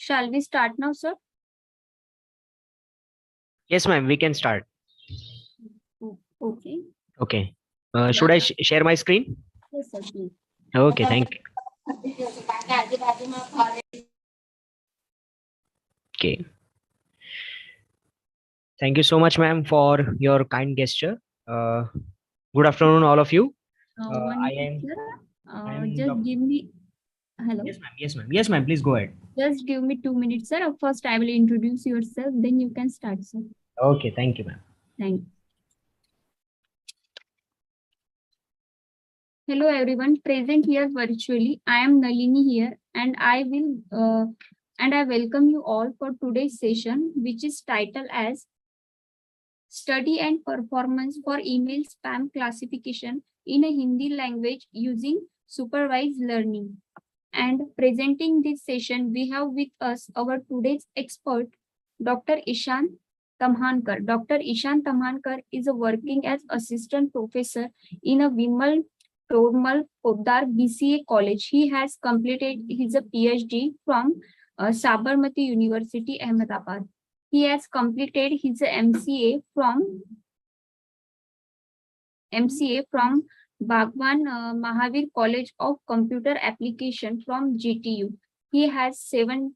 Shall we start now, sir? Yes, ma'am, we can start. Okay. Okay. Should I share my screen? Yes, sir, please. Okay, thank you. Okay. Thank you so much, ma'am, for your kind gesture. Good afternoon, all of you. One I minute, am. sir. I am. Just give me. Hello. Yes, ma'am. Yes, ma'am. Yes, ma'am. Please go ahead. Just give me 2 minutes, sir. First, I will introduce yourself. Then you can start, sir. Okay. Thank you, ma'am. Thank you. Hello, everyone present here virtually. I am Nalini here, and I welcome you all for today's session, which is titled as Study and Performance for Email Spam Classification in a Hindi Language Using Supervised Learning. And presenting this session, we have with us our today's expert, Dr. Ishan Tamhankar. Dr. Ishan Tamhankar is working as assistant professor in a Vimal Tormal Poddar BCA College. He has completed his PhD from Sabarmati University, Ahmedabad. He has completed his MCA from Bhagwan Mahavir College of Computer Application from GTU. He has 7+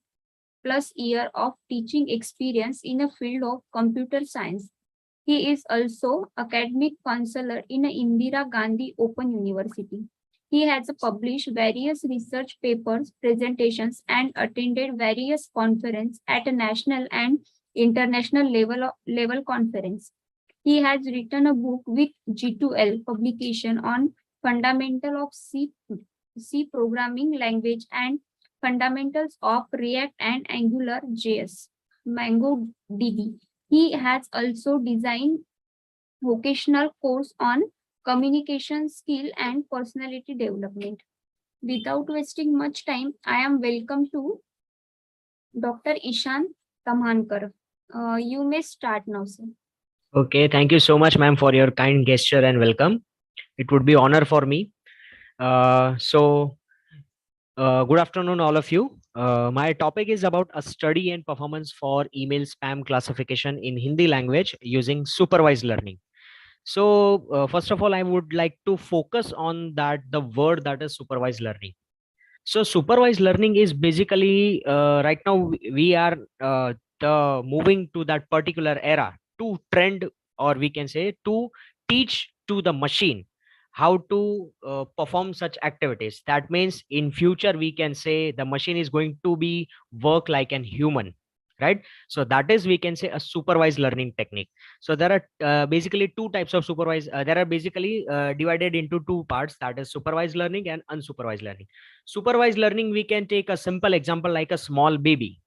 years of teaching experience in the field of computer science. He is also academic counselor in Indira Gandhi Open University. He has published various research papers, presentations, and attended various conferences at a national and international level conference. He has written a book with G2L publication on fundamental of C programming language and fundamentals of React and Angular JS, MongoDB. He has also designed vocational course on communication skill and personality development. Without wasting much time, I am welcome to Dr. Ishan Tamhankar. You may start now, sir. Okay. Thank you so much, ma'am, for your kind gesture and welcome. It would be honor for me. Good afternoon, all of you. My topic is about a study and performance for email spam classification in Hindi language using supervised learning. So, first of all, I would like to focus on that the word that is supervised learning. So, supervised learning is basically right now we are moving to that particular era to trend, or we can say to teach to the machine how to perform such activities. That means in future we can say the machine is going to be work like an human, right? So that is, we can say, a supervised learning technique. So there are basically two types of supervised. There are basically divided into two parts, that is supervised learning and unsupervised learning. Supervised learning, we can take a simple example like a small baby.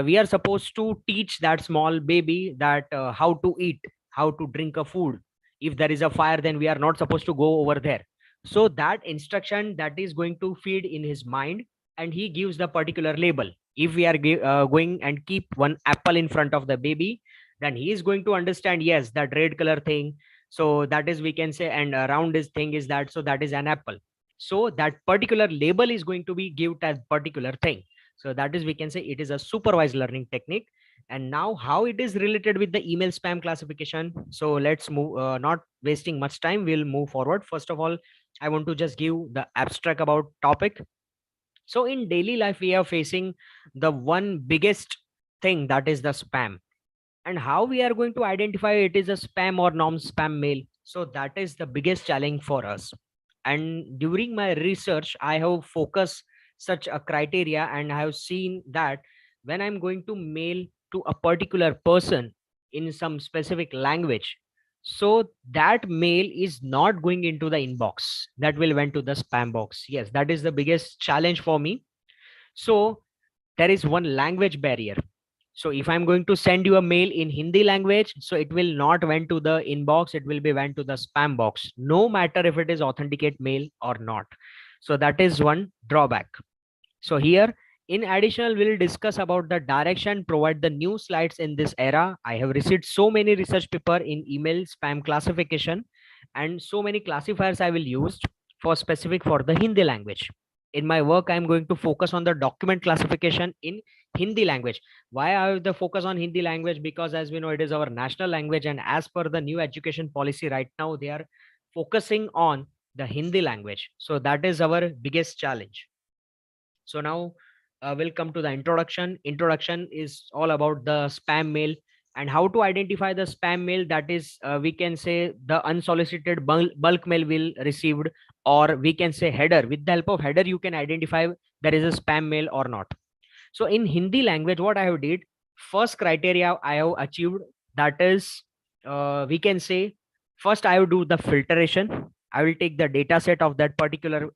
We are supposed to teach that small baby that how to eat, how to drink a food. If there is a fire, then we are not supposed to go over there. So that instruction that is going to feed in his mind, and he gives the particular label. If we are going and keep one apple in front of the baby, then he is going to understand, yes, that red color thing, so that is, we can say, and around this thing is that, so that is an apple. So that particular label is going to be given as particular thing. So that is, we can say, it is a supervised learning technique. And now how it is related with the email spam classification. So let's move, not wasting much time, we'll move forward. First of all, I want to just give the abstract about topic. So in daily life, we are facing the one biggest thing, that is the spam. And how we are going to identify it is a spam or non-spam mail. So that is the biggest challenge for us. And during my research, I have focused such a criteria, and I have seen that when I'm going to mail to a particular person in some specific language, so that mail is not going into the inbox, that will went to the spam box. Yes, that is the biggest challenge for me. So there is one language barrier. So if I'm going to send you a mail in Hindi language, so it will not went to the inbox, it will be went to the spam box, no matter if it is authenticate mail or not. So that is one drawback. So here, in additional, we'll discuss about the direction, provide the new slides in this era. I have received so many research paper in email spam classification, and so many classifiers I will use for specific for the Hindi language. In my work, I'm going to focus on the document classification in Hindi language. Why I have the focus on Hindi language? Because as we know, it is our national language, and as per the new education policy right now, they are focusing on the Hindi language. So that is our biggest challenge. So now we'll come to the introduction. Introduction is all about the spam mail and how to identify the spam mail. That is, we can say the unsolicited bulk mail will received, or we can say header. With the help of header, you can identify there is a spam mail or not. So in Hindi language, what I have did, first criteria I have achieved, that is, we can say, first I will do the filtration. I will take the data set of that particular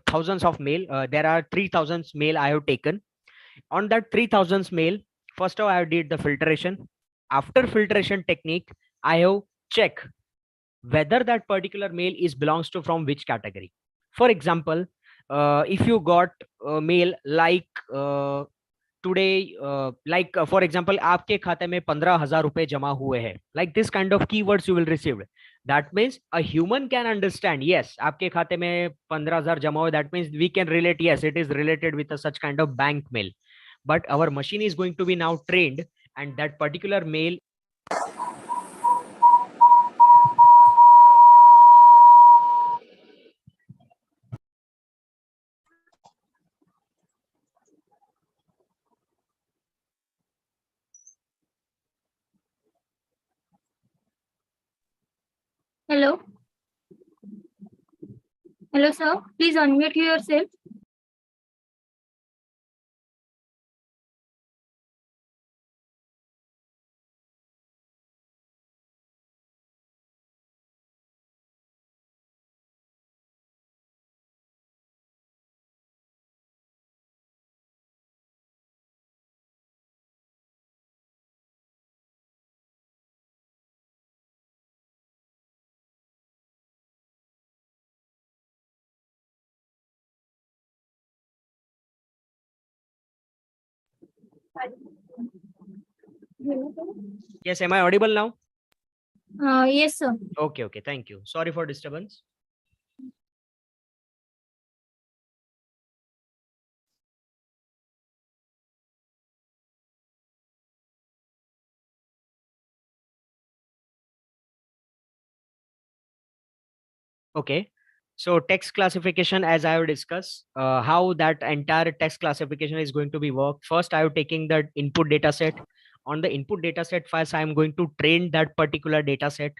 thousands of mail. There are 3000 mail I have taken. On that 3000 mail, first of all, I did the filtration. After filtration technique, I have check whether that particular mail is belongs to from which category. For example, if you got mail like today, for example, आपके खाते में 15,000 रुपए जमा हुए हैं, like this kind of keywords you will receive. That means a human can understand, yes, आपके खाते में 15,000 जमा हुए, that means we can relate, yes, it is related with a such kind of bank mail. But our machine is going to be now trained, and that particular mail. Hello. Hello, sir. Please unmute yourself. Yes, am I audible now? Yes, sir. Okay, thank you. Sorry for disturbance. Okay. So text classification, as I will discuss, how that entire text classification is going to be worked. First, I am taking the input data set. On the input data set, first I am going to train that particular data set.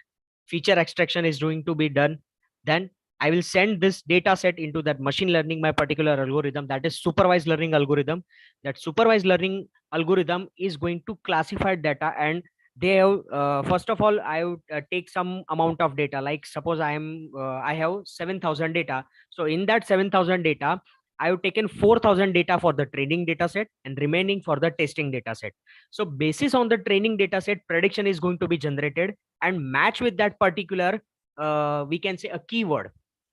Feature extraction is going to be done. Then I will send this data set into that machine learning, my particular algorithm, that is supervised learning algorithm. That supervised learning algorithm is going to classify data, and they have, first of all, I would take some amount of data, like suppose I have 7,000 data. So in that 7,000 data, I have taken 4,000 data for the training data set and remaining for the testing data set. So basis on the training data set, prediction is going to be generated and match with that particular, we can say, a keyword.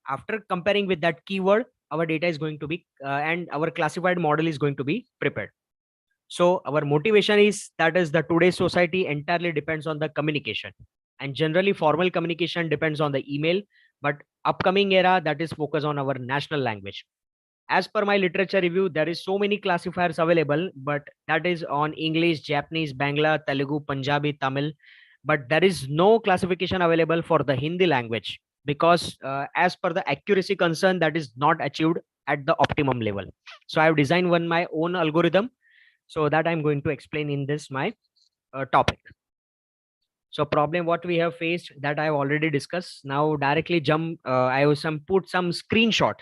After comparing with that keyword, our data is going to be and our classified model is going to be prepared. So our motivation is that is the today's society entirely depends on the communication, and generally formal communication depends on the email, but upcoming era that is focused on our national language. As per my literature review, there is so many classifiers available, but that is on English, Japanese, Bangla, Telugu, Punjabi, Tamil, but there is no classification available for the Hindi language, because as per the accuracy concern, that is not achieved at the optimum level. So I have designed one my own algorithm, so that I'm going to explain in this my topic. So problem what we have faced, that I have already discussed. Now directly jump, I have put some screenshot.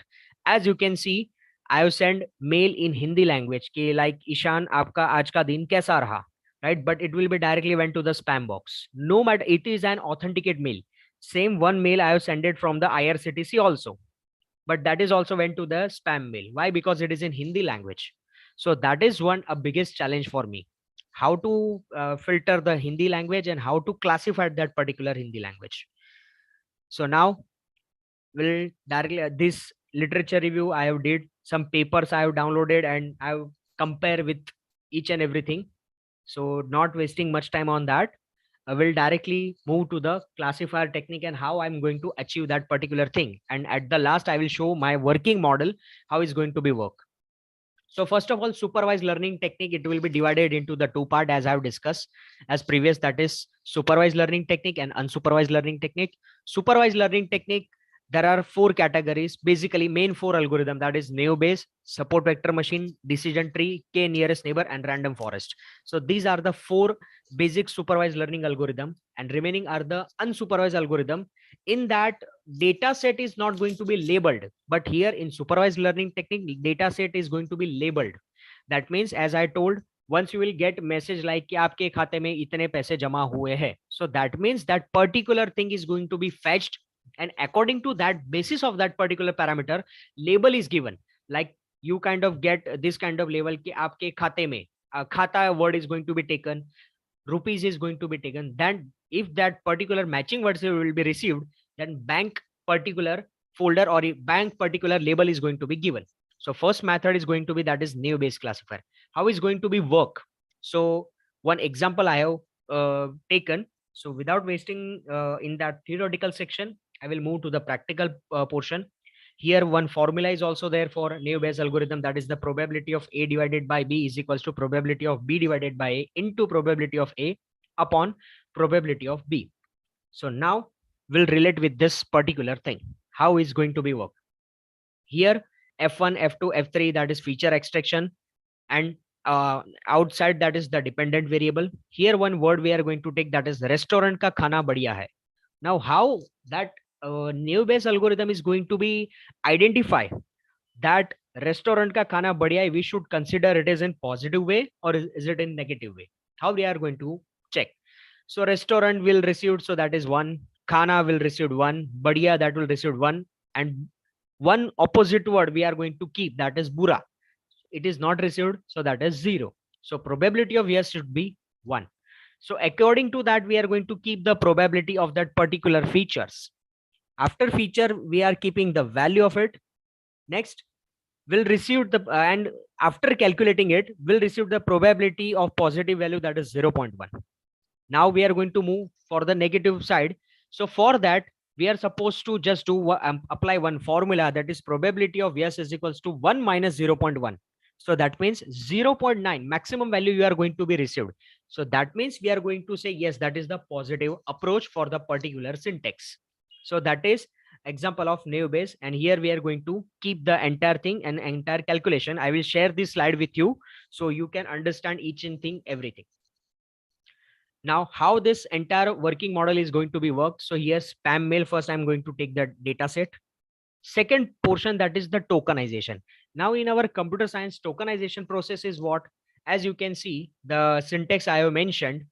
As you can see, I have sent mail in Hindi language ki like, Ishan, aapka aaj ka din kaisa raha, right? But it will be directly went to the spam box. No matter, it is an authenticate mail. Same one mail I have sent it from the IRCTC also, but that is also went to the spam mail. Why? Because it is in Hindi language. So that is one a biggest challenge for me, how to filter the Hindi language and how to classify that particular Hindi language. So now we'll directly this literature review I have did, some papers I have downloaded, and I have compare with each and everything. So not wasting much time on that, I will directly move to the classifier technique and how I'm going to achieve that particular thing. And at the last, I will show my working model, how it's going to be work. So first of all, supervised learning technique, it will be divided into the two part as I've discussed as previous, that is supervised learning technique and unsupervised learning technique. Supervised learning technique, there are four categories, basically main four algorithm, that is naive Bayes, support vector machine, decision tree, k nearest neighbor, and random forest. So these are the four basic supervised learning algorithm, and remaining are the unsupervised algorithm. In that, data set is not going to be labeled, but here in supervised learning technique, data set is going to be labeled. That means, as I told, once you will get message like कि आपके खाते में इतने पैसे जमा हुए हैं, so that means that particular thing is going to be fetched, and according to that basis of that particular parameter, label is given. Like you kind of get this kind of label कि आपके खाते में, खाता word is going to be taken, rupees is going to be taken. Then if that particular matching words will be received, then bank particular folder or bank particular label is going to be given. So first method is going to be, that is naive Bayes classifier. How is going to be work? So one example I have taken. So without wasting in that theoretical section, I will move to the practical portion. Here one formula is also there for naive Bayes algorithm, that is the probability of A divided by B is equals to probability of B divided by A into probability of A upon probability of B. So now we'll relate with this particular thing. How is going to be work? Here F1, F2, F3, that is feature extraction, and outside that is the dependent variable. Here one word we are going to take, that is restaurant ka khana badhiya hai. Now how that naive Bayes algorithm is going to be identify that restaurant ka khana badhiya hai, we should consider it is in positive way or is it in negative way? How we are going to check? So restaurant will receive, so that is 1, khana will receive 1, badhiya that will receive 1, and one opposite word we are going to keep, that is bura. It is not received, so that is 0. So probability of yes should be 1. So according to that, we are going to keep the probability of that particular features. After feature, we are keeping the value of it. Next, will receive the and after calculating it, will receive the probability of positive value, that is 0.1. Now we are going to move for the negative side. So for that, we are supposed to just do apply one formula, that is probability of yes is equals to 1 minus 0.1. So that means 0.9 maximum value you are going to be received. So that means we are going to say yes, that is the positive approach for the particular syntax. So that is example of naive Bayes, and here we are going to keep the entire thing and entire calculation. I will share this slide with you so you can understand each and thing, everything. Now how this entire working model is going to be worked. So here spam mail, first I'm going to take the data set. Second portion, that is the tokenization. Now in our computer science, tokenization process is what? As you can see, the syntax I have mentioned,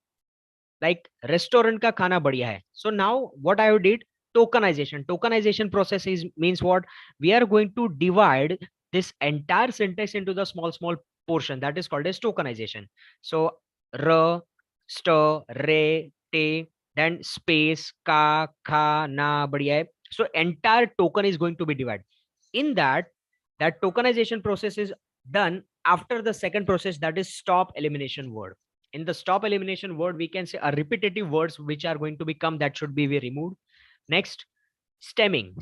like restaurant ka khana badhiya hai. So now what I did, tokenization process is means what? We are going to divide this entire syntax into the small portion, that is called as tokenization. So r, st, re, te, then space, ka, kha, na, badhiya hai. So entire token is going to be divided. In that tokenization process is done after the second process, that is stop elimination word. In the stop elimination word, we can say a repetitive words which are going to become, that should be removed. Next, stemming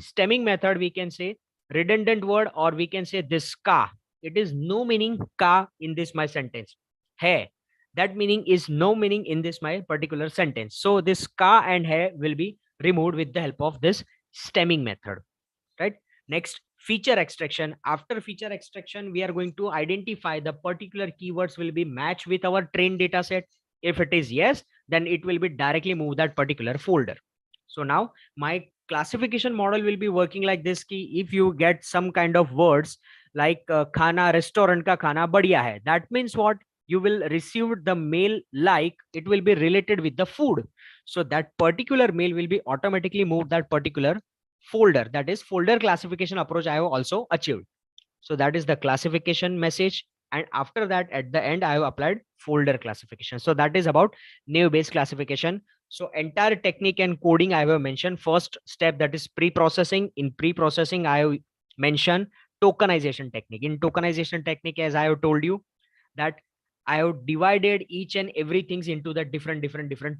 method, we can say redundant word, or we can say this ka, it is no meaning ka in this my sentence. Hai, that meaning is no meaning in this my particular sentence. So this ka and hai will be removed with the help of this stemming method, right? Next, feature extraction. After feature extraction, we are going to identify the particular keywords will be matched with our trained data set. If it is yes, then it will be directly move that particular folder. So now my classification model will be working like this key. If you get some kind of words like khana, restaurant ka khana badhiya hai, that means what? You will receive the mail like it will be related with the food. So that particular mail will be automatically moved that particular folder, that is folder classification approach I have also achieved. So that is the classification message, and after that at the end I have applied folder classification. So that is about naive Bayes classification. So entire technique and coding I have mentioned. First step, that is pre-processing. In pre-processing I have mentioned tokenization technique. In tokenization technique, as I have told you, that I have divided each and everything into the different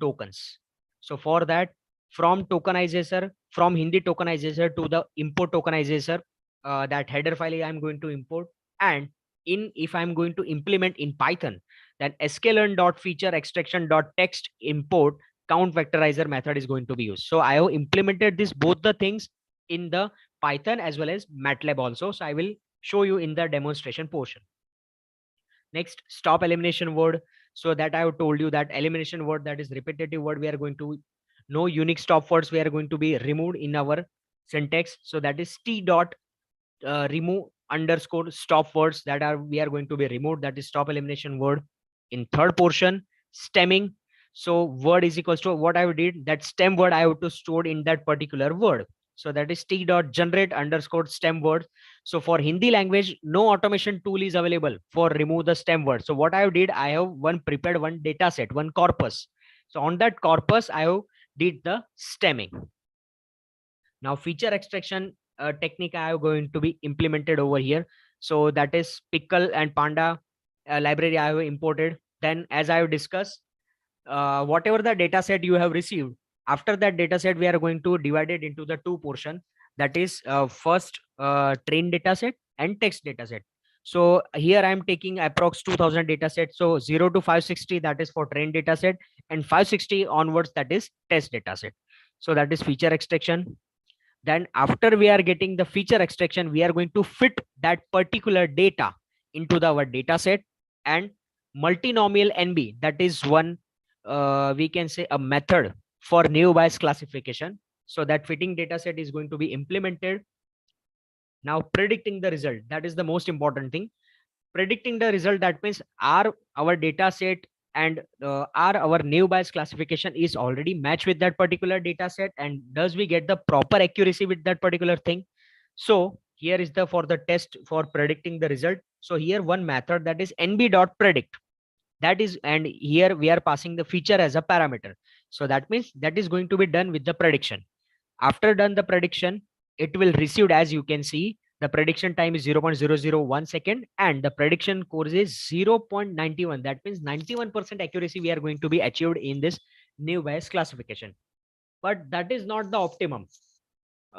tokens. So for that, from tokenizer, from Hindi tokenizer to the import tokenizer, that header file I am going to import, and if I'm going to implement in Python, then sklearn.feature extraction.text import count vectorizer method is going to be used. So I have implemented this both the things in the Python as well as MATLAB also. So I will show you in the demonstration portion. Next, stop elimination word. So that I have told you that elimination word, that is repetitive word, we are going to, no unique stop words we are going to be removed in our syntax. So that is t dot remove underscore stop words that are we are going to be removed, that is stop elimination word. In third portion, stemming. So word is equals to what I did, that stem word I have to store in that particular word. So that is t dot generate underscore stem word. So for Hindi language, no automation tool is available for remove the stem word. So what I did, I have one prepared one data set, one corpus. So on that corpus, I have did the stemming. Now feature extraction technique I am going to be implemented over here. So that is pickle and panda library I have imported. Then as I have discussed, whatever the data set you have received, after that data set we are going to divide it into the two portion. That is first train data set and text data set. So here I am taking approx 2000 data set. So 0 to 560, that is for train data set, and 560 onwards, that is test data set. So that is feature extraction. Then after we are getting the feature extraction, we are going to fit that particular data into our data set. And multinomial NB, that is one we can say a method for naive Bayes classification. So that fitting data set is going to be implemented. Now predicting the result, that is the most important thing. Predicting the result, that means are our data set and are our naive Bayes classification is already matched with that particular data set, and does we get the proper accuracy with that particular thing. So here is the for the test for predicting the result. So here one method, that is nb.predict, that is, and here we are passing the feature as a parameter. So that means that is going to be done with the prediction. After done the prediction, it will receive, as you can see, the prediction time is 0.001 second and the prediction course is 0.91. That means 91% accuracy we are going to be achieved in this naive Bayes classification. But that is not the optimum.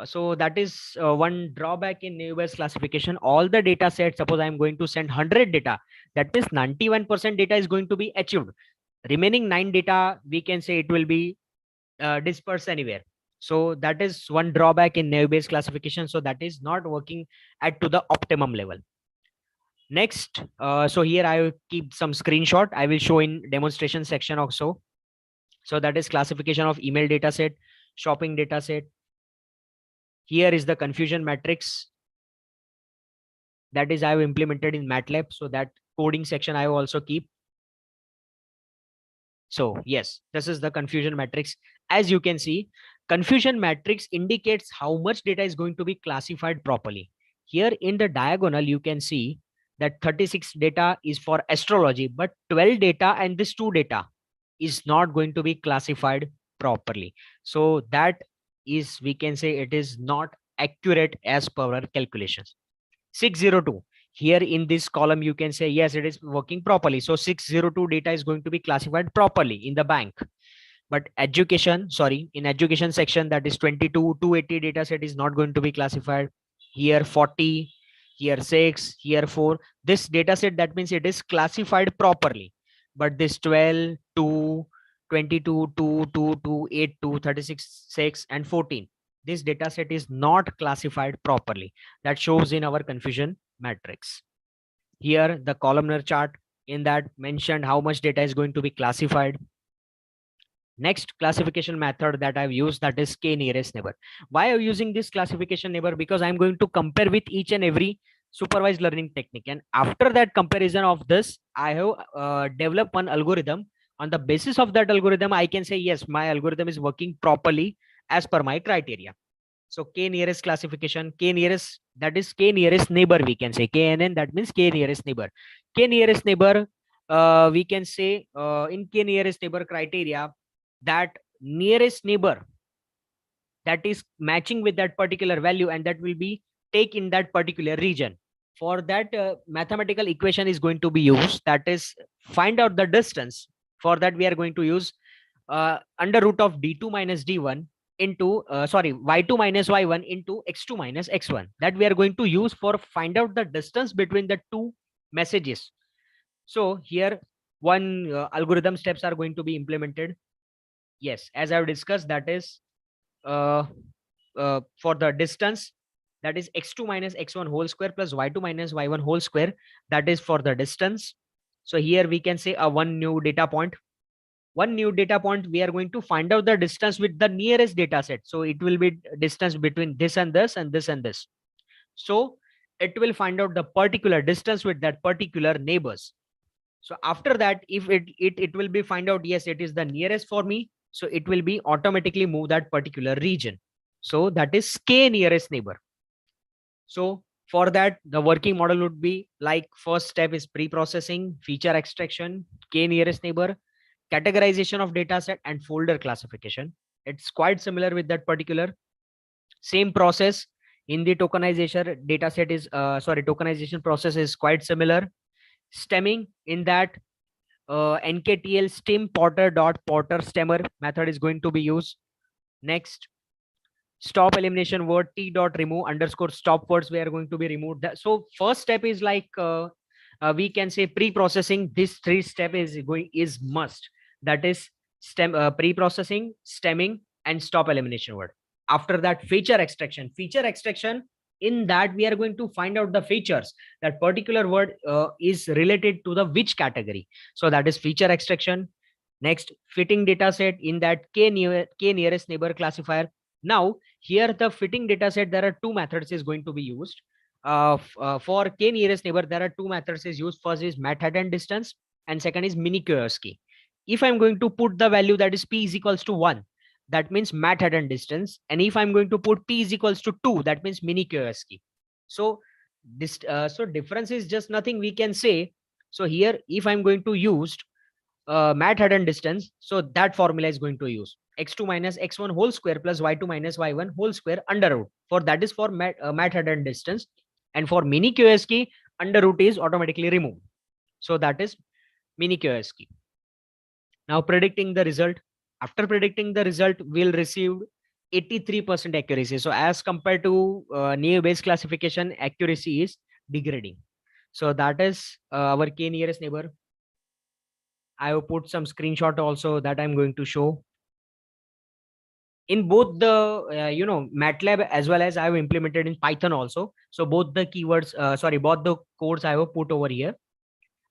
So that is one drawback in naive Bayes classification. All the data sets, suppose I am going to send 100 data, that means 91% data is going to be achieved. Remaining 9 data, we can say it will be dispersed anywhere. So that is one drawback in naive Bayes classification. So that is not working at to the optimum level. Next, so here I will keep some screenshot. I will show in demonstration section also. So that is classification of email data set, shopping data set. Here is the confusion matrix. That is I have implemented in MATLAB. So that coding section I will also keep. So yes, this is the confusion matrix. As you can see, confusion matrix indicates how much data is going to be classified properly. Here in the diagonal, you can see that 36 data is for astrology, but 12 data and this 2 data is not going to be classified properly. So that is, we can say it is not accurate as per our calculations. 602. Here in this column, you can say, yes, it is working properly. So 602 data is going to be classified properly in the bank. But education, sorry, in education section, that is 22, 280 data set is not going to be classified. Here 40, here 6, here 4. This data set, that means it is classified properly. But this 12, 2, 22, 2, 2, 2, 8, 2, 36, 6, and 14. This data set is not classified properly. That shows in our confusion matrix. Here, the columnar chart in that mentioned how much data is going to be classified. Next classification method that I've used, that is k nearest neighbor. Why are you using this classification neighbor? Because I'm going to compare with each and every supervised learning technique. And after that comparison of this, I have developed one algorithm. On the basis of that algorithm, I can say, yes, my algorithm is working properly as per my criteria. So k nearest classification, k nearest, that is k nearest neighbor, we can say knn, that means k nearest neighbor. K nearest neighbor, we can say in k nearest neighbor criteria, that nearest neighbor that is matching with that particular value and that will be take in that particular region. For that mathematical equation is going to be used, that is find out the distance. For that we are going to use under root of d2 minus d1 into sorry, y2 minus y1 into x2 minus x1. That we are going to use for find out the distance between the two messages. So here one algorithm steps are going to be implemented. Yes, as I've discussed, that is uh, for the distance, that is x2 minus x1 whole square plus y2 minus y1 whole square. That is for the distance. So here we can say a one new data point. One new data point, we are going to find out the distance with the nearest data set. So it will be distance between this and this and this and this. So it will find out the particular distance with that particular neighbors. So after that, if it will be find out, yes, it is the nearest for me. So it will be automatically move that particular region. So that is k nearest neighbor. So for that, the working model would be like first step is pre-processing, feature extraction, k nearest neighbor, categorization of data set and folder classification. It's quite similar with that particular same process in the tokenization data set is tokenization process is quite similar. Stemming in that NKTL stem porter dot porter stemmer method is going to be used. Next, stop elimination word t dot remove underscore stop words we are going to be removed. So first step is like we can say pre-processing. This three step is must. That is pre-processing, stemming, and stop elimination word. After that, feature extraction. Feature extraction, in that we are going to find out the features that particular word is related to the which category. So that is feature extraction. Next, fitting data set, in that k nearest neighbor classifier. Now here the fitting data set, there are two methods is going to be used. For k nearest neighbor, there are two methods is used. First is Manhattan distance and second is mini key. If I'm going to put the value that is p is equals to 1, that means Manhattan distance. And if I'm going to put p is equals to 2, that means mini key. So this so difference is just nothing we can say. So here if I'm going to use Manhattan distance, so that formula is going to use x2 minus x1 whole square plus y2 minus y1 whole square under root. For that is for Manhattan distance, and for mini key, under root is automatically removed. So that is mini key. Now predicting the result. After predicting the result, we'll receive 83% accuracy. So as compared to naive Bayes classification, accuracy is degrading. So that is our k nearest neighbor. I will put some screenshot also that I'm going to show. In both the MATLAB as well as I have implemented in Python also. So both the keywords, both the codes I have put over here.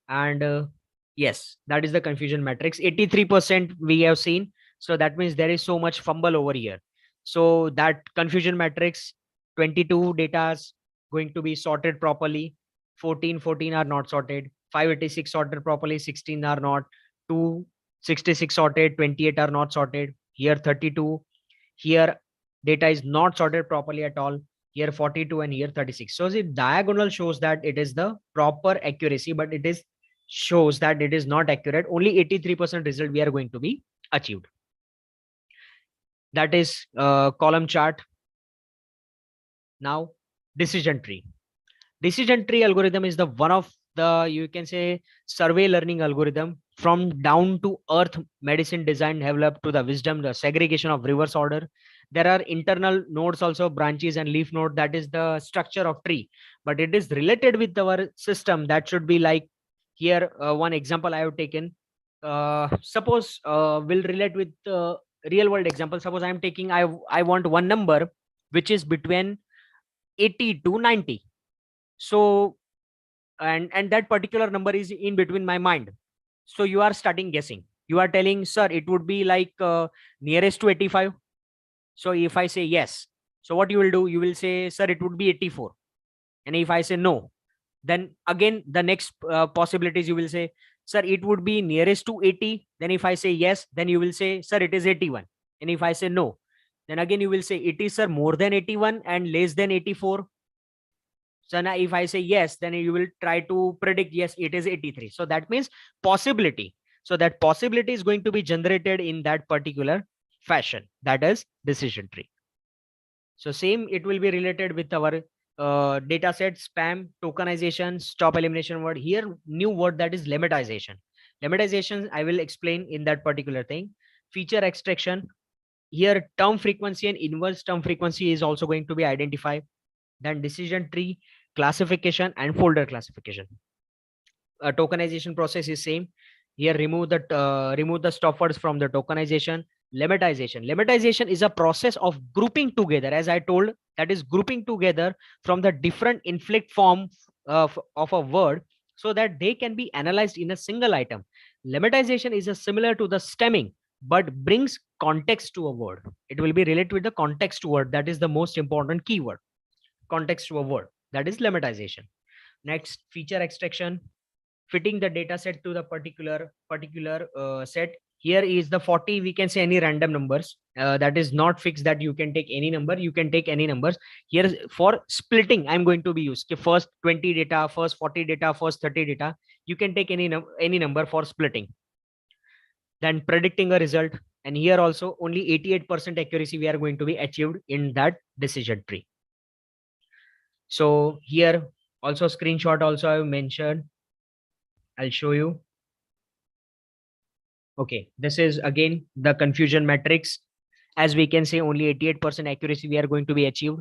And yes, that is the confusion matrix. 83% we have seen. So that means there is so much fumble over here. So that confusion matrix, 22 data is going to be sorted properly. 14 are not sorted. 586 sorted properly. 16 are not. 266 sorted. 28 are not sorted. Here 32. Here data is not sorted properly at all. Here 42 and here 36. So the diagonal shows that it is the proper accuracy, but it is shows that it is not accurate. Only 83% result we are going to be achieved. That is column chart. Now decision tree. Decision tree algorithm is the one of the, you can say, survey learning algorithm from down to earth medicine design developed to the wisdom, the segregation of reverse order. There are internal nodes also, branches and leaf node. That is the structure of tree, but it is related with our system. That should be like here. One example I have taken. Suppose will relate with real world example. Suppose I'm taking, I want one number which is between 80 to 90. So and that particular number is in between my mind. So you are starting guessing. You are telling, sir, it would be like nearest to 85. So if I say yes, so what you will do, you will say, sir, it would be 84. And if I say no, then again the next possibilities you will say, sir, it would be nearest to 80. Then if I say yes, then you will say, sir, it is 81. And if I say no, then again you will say, it is, sir, more than 81 and less than 84. So now if I say yes, then you will try to predict, yes, it is 83. So that means possibility. So that possibility is going to be generated in that particular fashion. That is decision tree. So same, it will be related with our data set, spam, tokenization, stop elimination word. Here, new word, that is lemmatization. Lemmatization, I will explain in that particular thing. Feature extraction. Here, term frequency and inverse term frequency is also going to be identified. Then decision tree, classification and folder classification. tokenization process is same. Here remove the stop words from the tokenization. Lemmatization is a process of grouping together, as I told, that is grouping together from the different inflict form of a word so that they can be analyzed in a single item. Lemmatization is a similar to the stemming but brings context to a word. It will be related with the context word, that is the most important keyword. Context to a word, that is lemmatization. Next, feature extraction, fitting the data set to the particular set. Here is the 40, we can say any random numbers, that is not fixed, that you can take any number, you can take any numbers. Here for splitting I'm going to be used first 20 data, first 40 data, first 30 data. You can take any number for splitting. Then predicting a result, and here also only 88% accuracy we are going to be achieved in that decision tree. So here also screenshot also I have mentioned, I'll show you. Okay, this is again the confusion matrix. As we can say, only 88% accuracy we are going to be achieved.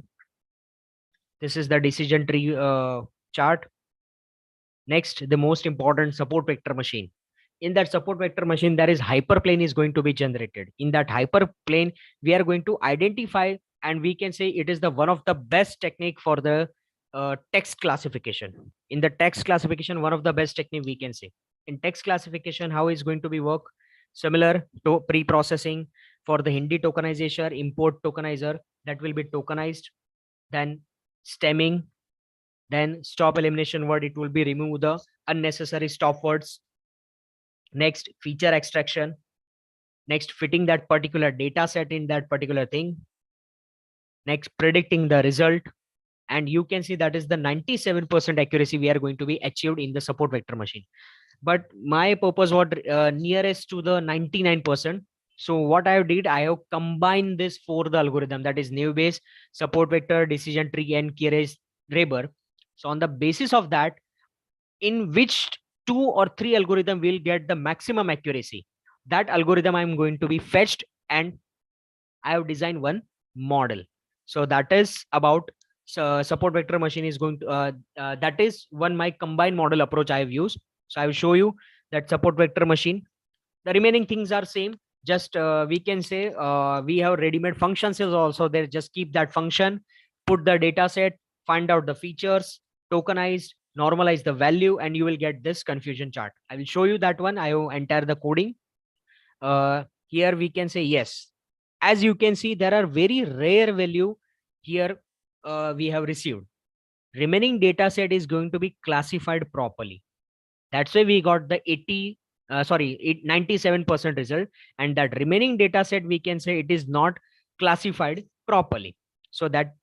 This is the decision tree chart. Next, the most important, support vector machine. In that support vector machine, there is hyperplane is going to be generated. In that hyperplane, we are going to identify, and we can say it is the one of the best technique for the text classification. In the text classification, one of the best technique we can say. In text classification, how is going to be work? Similar to pre-processing for the Hindi tokenizer, import tokenizer, that will be tokenized. Then stemming, then stop elimination word, it will be remove the unnecessary stop words. Next, feature extraction. Next, fitting that particular data set in that particular thing. Next, predicting the result. And you can see that is the 97% accuracy we are going to be achieved in the support vector machine. But my purpose was nearest to the 99%. So what I did, I have combined this for the algorithm, that is naive Bayes, support vector, decision tree, and Kierkegaard Reber. So on the basis of that, in which 2 or 3 algorithm will get the maximum accuracy, that algorithm I'm going to be fetched, and I have designed one model. So that is about support vector machine is going to that is one my combined model approach I have used. So I will show you that support vector machine. The remaining things are same, just we can say we have ready-made functions is also there. Just keep that function, put the data set, find out the features, tokenized, normalize the value, and you will get this confusion chart. I will show you that one. I will enter the coding. Here we can say yes. As you can see, there are very rare value here we have received. Remaining data set is going to be classified properly. That's why we got the 97% result, and that remaining data set we can say it is not classified properly. So that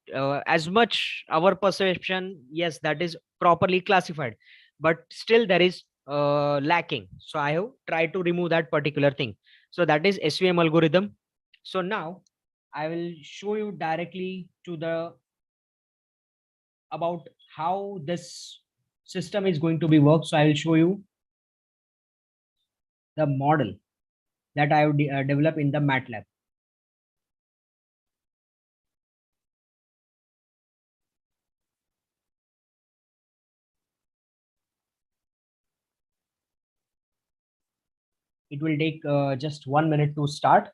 as much our perception, yes, that is properly classified, but still there is lacking. So I have tried to remove that particular thing. So that is SVM algorithm. So now I will show you directly to the about how this system is going to be work. So I will show you the model that I have developed in the MATLAB. It will take just 1 minute to start.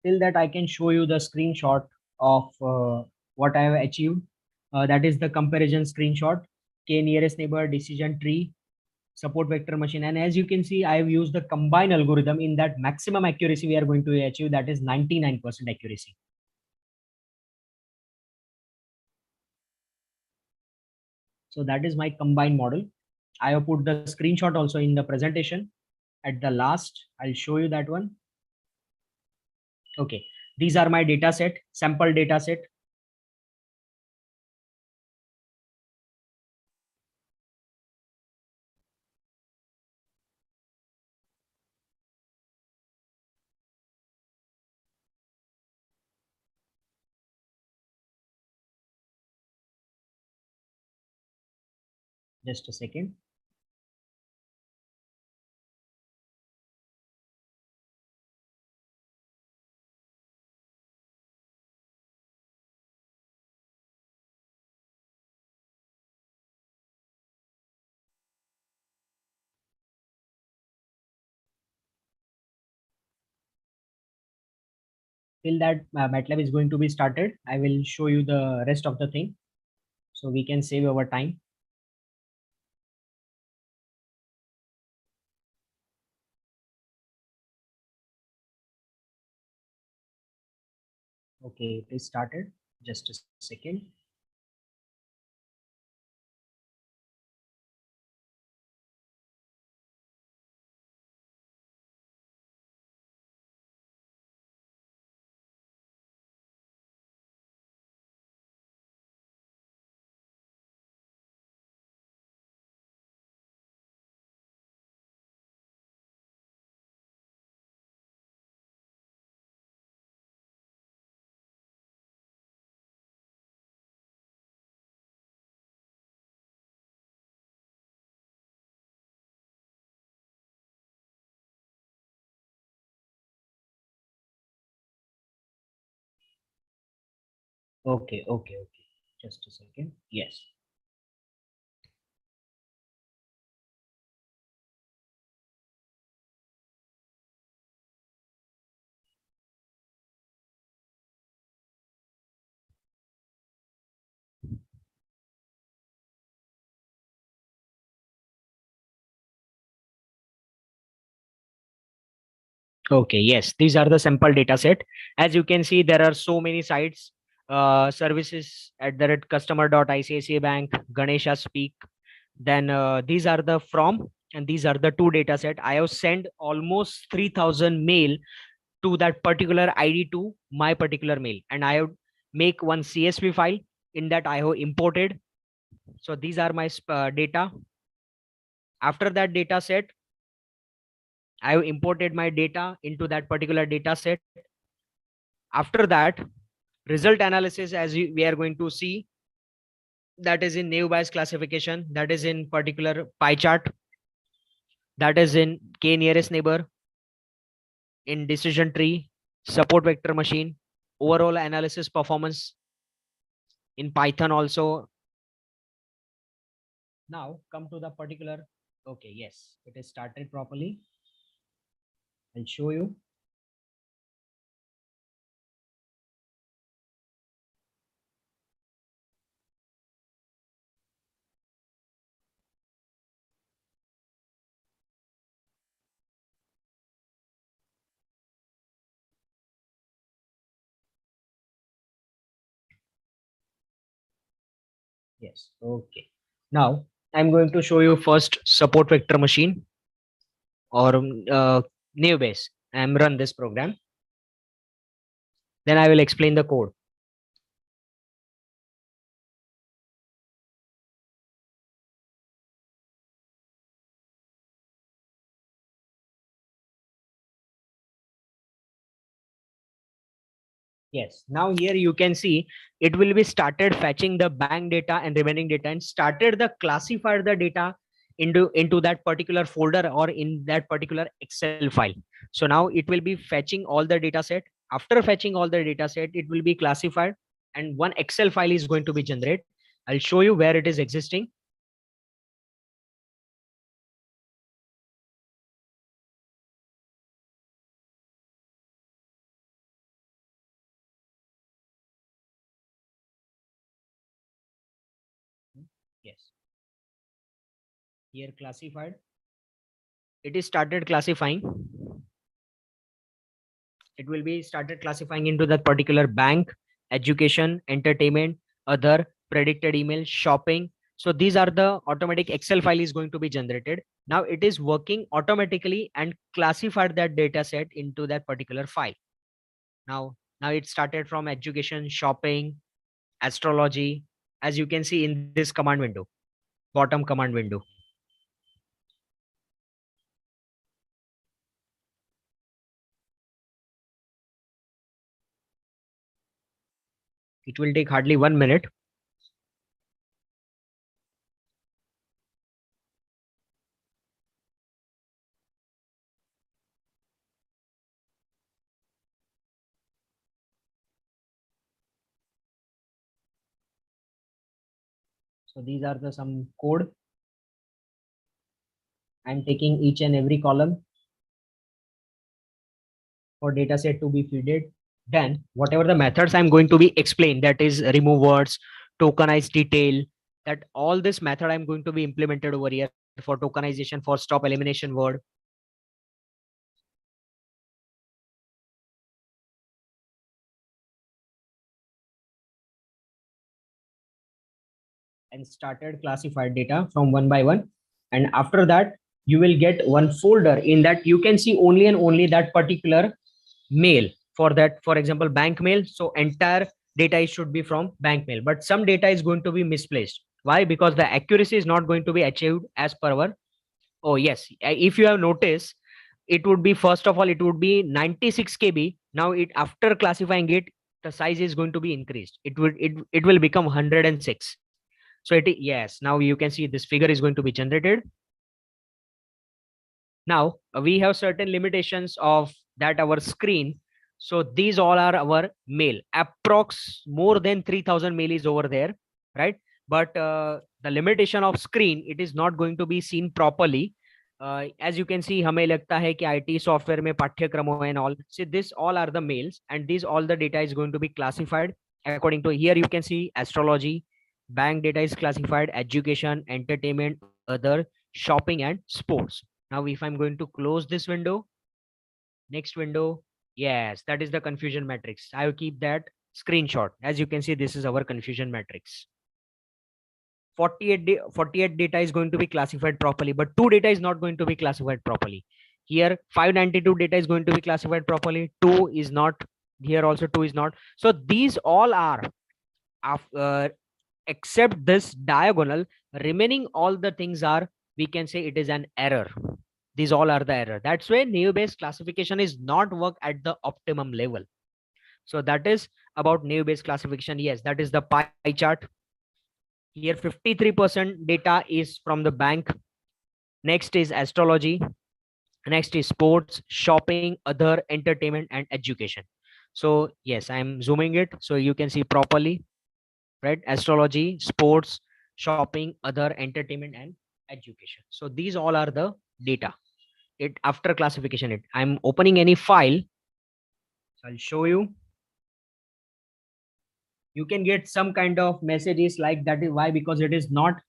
Till that, I can show you the screenshot of what I have achieved. That is the comparison screenshot, K nearest neighbor, decision tree, support vector machine. And as you can see, I have used the combined algorithm. In that maximum accuracy we are going to achieve, that is 99% accuracy. So that is my combined model. I have put the screenshot also in the presentation. At the last, I'll show you that one. Okay, these are my data set, sample data set. Just a second. Till that MATLAB is going to be started, I will show you the rest of the thing so we can save our time. Okay, it is started. Just a second. Okay. Just a second. Yes. Okay, yes, these are the sample data set. As you can see, there are so many sites, services at the rate customer.icca bank, Ganesha speak. Then these are the from, and these are the two data set. I have sent almost 3000 mail to that particular ID to my particular mail, and I have make one CSV file in that I have imported. So these are my data. After that data set, I have imported my data into that particular data set. After that, result analysis, as we are going to see, that is in naive Bayes classification, that is in particular pie chart, that is in k nearest neighbor, in decision tree, support vector machine, overall analysis performance in Python also. Now come to the particular. Okay, yes, it is started properly. I'll show you. Yes, okay. Now I'm going to show you first support vector machine or naive Bayes. I'm run this program. Then I will explain the code. Yes. Now here you can see it will be started fetching the bank data and remaining data and started the classify the data into that particular folder or in that particular Excel file. So now it will be fetching all the data set. After fetching all the data set, it will be classified and one Excel file is going to be generated. I'll show you where it is existing. Yes. Here classified. It is started classifying. It will be started classifying into that particular bank, education, entertainment, other, predicted email, shopping. So these are the automatic Excel file is going to be generated. Now it is working automatically and classified that data set into that particular file. Now it started from education, shopping, astrology, as you can see in this command window, bottom command window. It will take hardly 1 minute. So these are the some code. I'm taking each and every column for data set to be fed. Then whatever the methods I'm going to be explain, that is remove words, tokenize detail, that all this method I'm going to be implemented over here for tokenization, for stop elimination word. And started classified data from one by one. And after that, you will get one folder in that you can see only and only that particular mail. For that, for example, bank mail. So entire data should be from bank mail, but some data is going to be misplaced. Why? Because the accuracy is not going to be achieved as per our. Oh yes, if you have noticed, it would be, first of all, it would be 96 KB. Now it, after classifying it, the size is going to be increased. It will become 106. So yes, now you can see this figure is going to be generated. Now we have certain limitations of that our screen. So these all are our mail. Approx more than 3000 mail is over there, right? But the limitation of screen, it is not going to be seen properly. As you can see, हमें लगता है कि IT software में पाठ्यक्रमों and all. See, this all are the mails, and these all the data is going to be classified according to, here you can see astrology, bank data is classified, education, entertainment, other, shopping and sports. Now, if I'm going to close this window, next window, yes, that is the confusion matrix. I will keep that screenshot. As you can see, this is our confusion matrix. 48 data is going to be classified properly, but 2 data is not going to be classified properly. Here, 592 data is going to be classified properly. 2 is not. Here also 2 is not. So these all are, except this diagonal, remaining all the things are, we can say it is an error. These all are the error. That's why naive Bayes classification is not work at the optimum level. So that is about naive Bayes classification. Yes, that is the pie chart. Here 53% data is from the bank. Next is astrology. Next is sports, shopping, other, entertainment and education. So yes, I'm zooming it so you can see properly, right? Astrology, sports, shopping, other, entertainment and education. So these all are the data. It after classification, it, I'm opening any file, so I'll show you. You can get some kind of messages like that. Is why? Because it is not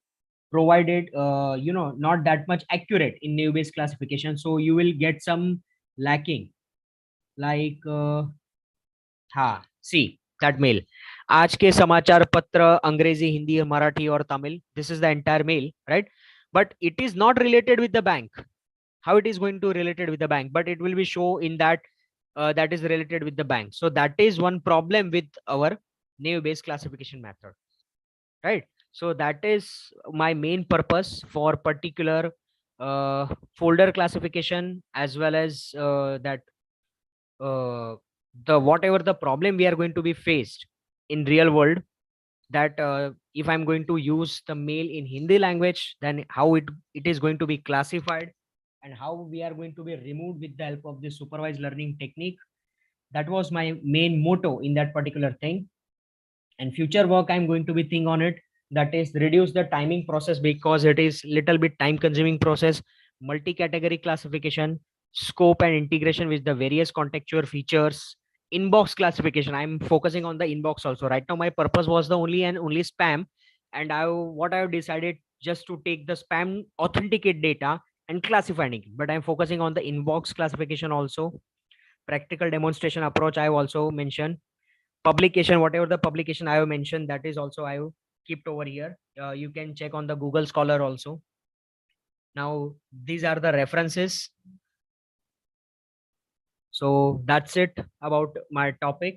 provided, not that much accurate in naive Bayes classification. So you will get some lacking, like हाँ, see that mail. आज के समाचार पत्र अंग्रेजी, हिंदी, मराठी और Tamil. This is the entire mail, right? But it is not related with the bank. How it is going to related with the bank? But it will be show in that that is related with the bank. So that is one problem with our naive Bayes classification method, right? So that is my main purpose for particular folder classification, as well as that uh, the whatever the problem we are going to be faced in real world, that if I'm going to use the mail in Hindi language, then how it is going to be classified and how we are going to be removed with the help of this supervised learning technique. That was my main motto in that particular thing. And future work I'm going to be thinking on it, that is reduce the timing process, because it is little bit time consuming process. Multi-category classification, scope and integration with the various contextual features. Inbox classification, I'm focusing on the inbox also. Right now my purpose was the only and only spam, and what I've decided just to take the spam authenticate data and classifying it, but I'm focusing on the inbox classification also. Practical demonstration approach I have also mentioned. Publication, whatever the publication I have mentioned, that is also I have kept over here. You can check on the Google Scholar also. Now these are the references. So that's it about my topic.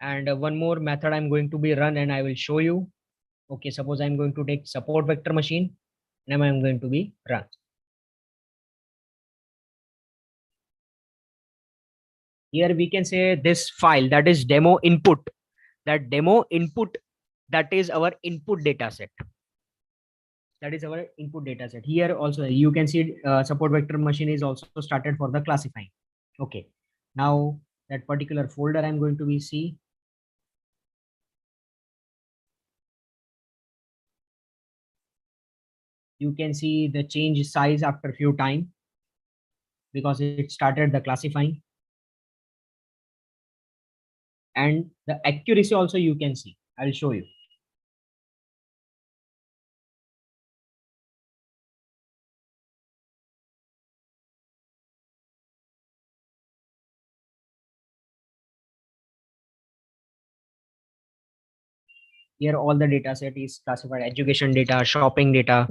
And one more method I'm going to be run and I will show you. Okay, suppose I'm going to take support vector machine and I'm going to be run. Here we can say this file, that is demo input. That demo input, that is our input data set. That is our input data set. Here also you can see support vector machine is also started for the classifying. Okay, now that particular folder I'm going to be see. You can see the change size after few time because it started the classifying, and the accuracy also you can see. I'll show you. Here all the data set is classified: education data, shopping data.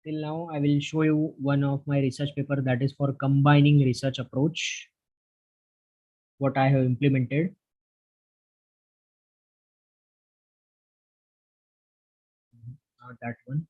Till now, I will show you one of my research paper that is for combining research approach, what I have implemented. Not that one.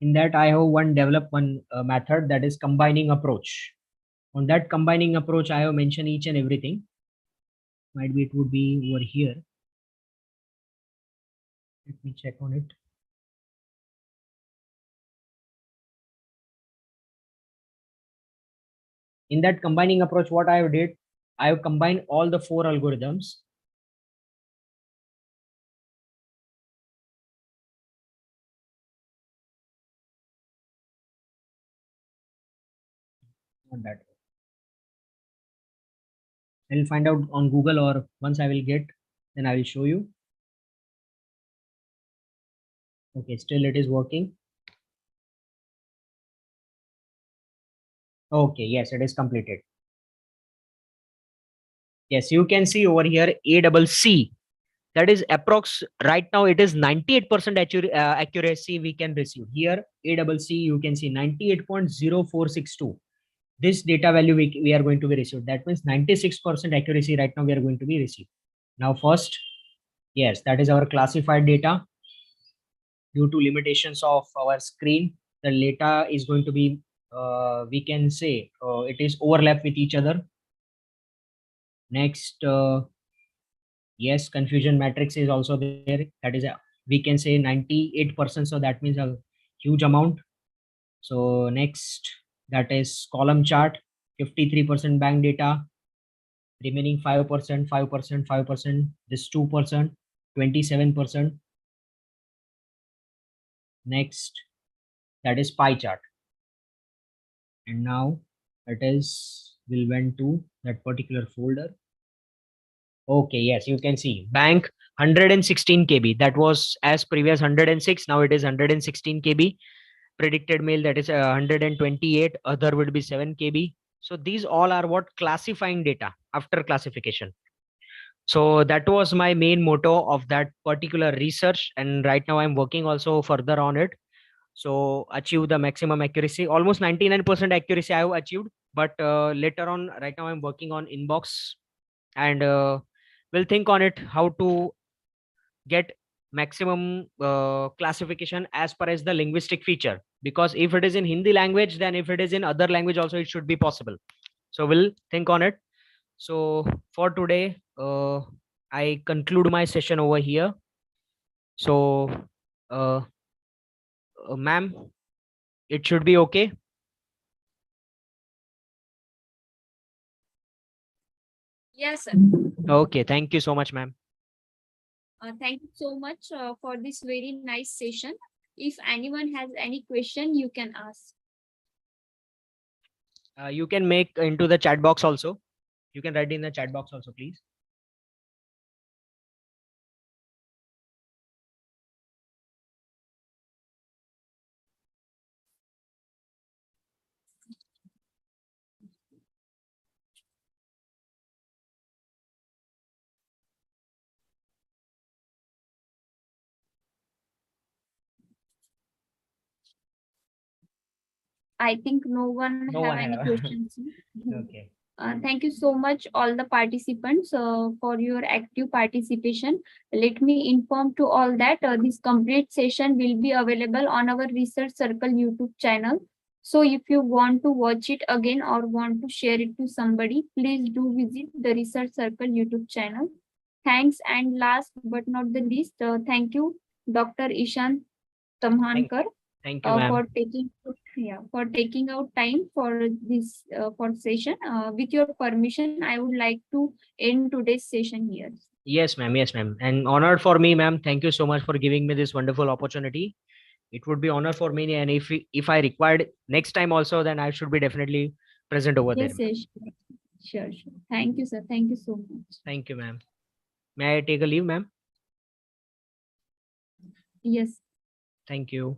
In that, I have developed one method that is combining approach. On that combining approach, I have mentioned each and everything. Might be it would be over here. Let me check on it. In that combining approach, what I have did, I have combined all the 4 algorithms. Not that. I will find out on Google, or once I will get, then I will show you. Okay, still it is working. Okay, yes, it is completed. Yes, you can see over here ACC. That is approx. Right now, it is 98% accuracy we can receive. Here, ACC, you can see 98.0462. This data value we are going to be received. That means 96% accuracy right now we are going to be received. Now, first, yes, that is our classified data. Due to limitations of our screen, the data is going to be, we can say, it is overlap with each other. Next, yes, confusion matrix is also there. That is, we can say 98%. So that means a huge amount. So next, that is column chart, 53% bank data, remaining 5%, 5%, 5%, this 2%, 27%. Next, that is pie chart. And now it is, will went to that particular folder. Okay, yes, you can see bank 116 KB. That was as previous 106. Now it is 116 KB. Predicted mail, that is 128. Other would be 7 KB. So these all are what classifying data after classification. So that was my main motto of that particular research. And right now I'm working also further on it. So achieve the maximum accuracy. Almost 99% accuracy I have achieved. But later on, right now I'm working on inbox, and we'll think on it how to get maximum classification as per as the linguistic feature. Because if it is in Hindi language, then if it is in other language also, it should be possible. So we'll think on it. So for today, I conclude my session over here. So, uh, ma'am, it should be okay. Yes, sir. Okay, thank you so much, ma'am. Thank you so much for this very nice session. If anyone has any question, you can ask. You can make into the chat box also. You can write in the chat box also, please. I think no one No have one any have. questions. Okay. Thank you so much, all the participants, for your active participation. Let me inform to all that this complete session will be available on our Research Circle YouTube channel. So if you want to watch it again or want to share it to somebody, please do visit the Research Circle YouTube channel. Thanks. And last but not the least, thank you, Dr. Ishan Thank, Tamhankar, thank you, ma'am. for taking out time for this for session. With your permission, I would like to end today's session here. Yes, ma'am. Yes, ma'am. And honored for me, ma'am. Thank you so much for giving me this wonderful opportunity. It would be honor for me, and if I required next time also, then I should be definitely present over there. Yes, yes, sure. Thank you, sir. Thank you so much. Thank you, ma'am. May I take a leave, ma'am? Yes. Thank you.